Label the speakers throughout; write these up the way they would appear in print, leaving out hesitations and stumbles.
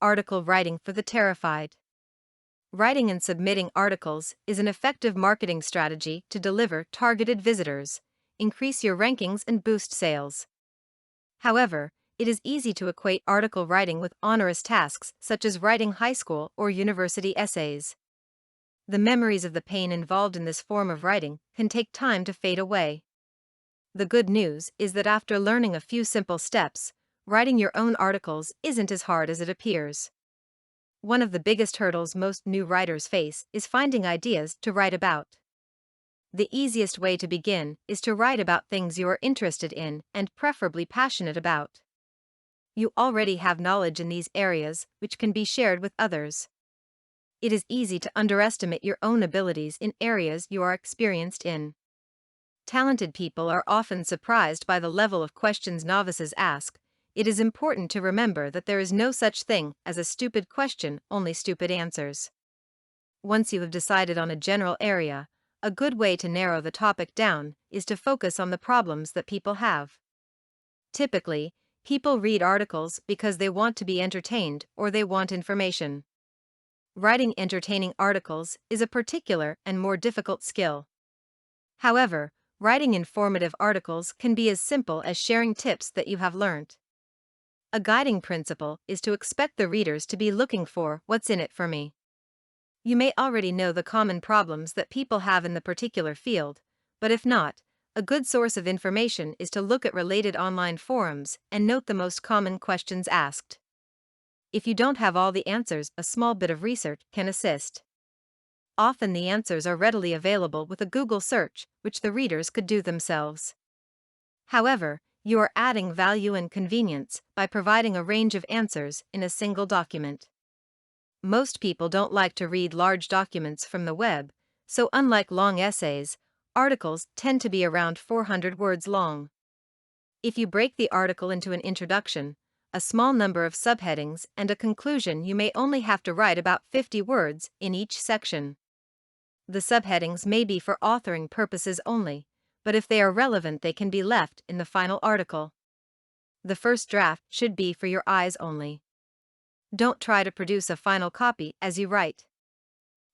Speaker 1: article writing for the terrified. Writing and submitting articles is an effective marketing strategy to deliver targeted visitors, increase your rankings, and boost sales. However, it is easy to equate article writing with onerous tasks such as writing high school or university essays. The memories of the pain involved in this form of writing can take time to fade away. The good news is that after learning a few simple steps, writing your own articles isn't as hard as it appears. One of the biggest hurdles most new writers face is finding ideas to write about. The easiest way to begin is to write about things you are interested in and preferably passionate about. You already have knowledge in these areas, which can be shared with others. It is easy to underestimate your own abilities in areas you are experienced in. Talented people are often surprised by the level of questions novices ask. It is important to remember that there is no such thing as a stupid question, only stupid answers. Once you have decided on a general area, a good way to narrow the topic down is to focus on the problems that people have. Typically, people read articles because they want to be entertained or they want information. Writing entertaining articles is a particular and more difficult skill. However, writing informative articles can be as simple as sharing tips that you have learned. A guiding principle is to expect the readers to be looking for what's in it for me. You may already know the common problems that people have in the particular field, but if not, a good source of information is to look at related online forums and note the most common questions asked. If you don't have all the answers, a small bit of research can assist. Often the answers are readily available with a Google search, which the readers could do themselves. However, you are adding value and convenience by providing a range of answers in a single document. Most people don't like to read large documents from the web, so unlike long essays, articles tend to be around 400 words long. If you break the article into an introduction, a small number of subheadings, and a conclusion, you may only have to write about 50 words in each section. The subheadings may be for authoring purposes only, but if they are relevant, they can be left in the final article. The first draft should be for your eyes only. Don't try to produce a final copy as you write.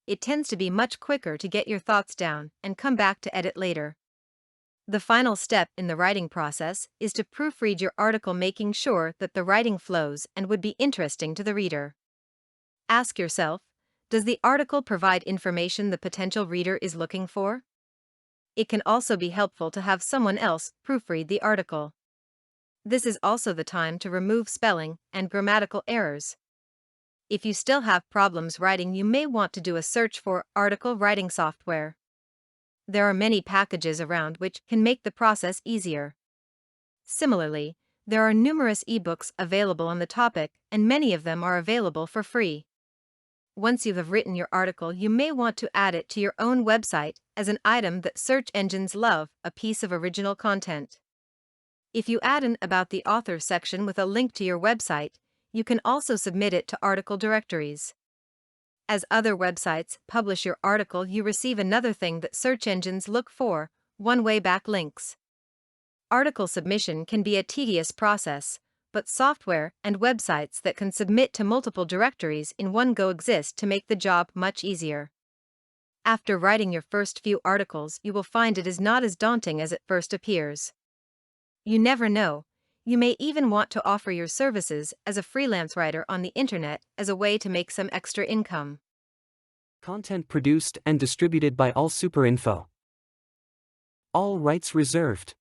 Speaker 1: It tends to be much quicker to get your thoughts down and come back to edit later. The final step in the writing process is to proofread your article, making sure that the writing flows and would be interesting to the reader. Ask yourself, does the article provide information the potential reader is looking for? It can also be helpful to have someone else proofread the article. This is also the time to remove spelling and grammatical errors. If you still have problems writing, you may want to do a search for article writing software. There are many packages around which can make the process easier. Similarly, there are numerous ebooks available on the topic, and many of them are available for free. Once you have written your article, you may want to add it to your own website as an item that search engines love, a piece of original content. If you add an About the Author section with a link to your website, you can also submit it to article directories. As other websites publish your article, you receive another thing that search engines look for: one-way backlinks. Article submission can be a tedious process, but software and websites that can submit to multiple directories in one go exist to make the job much easier. After writing your first few articles, you will find it is not as daunting as it first appears. You never know, you may even want to offer your services as a freelance writer on the internet as a way to make some extra income.
Speaker 2: Content produced and distributed by All Super Info. All rights reserved.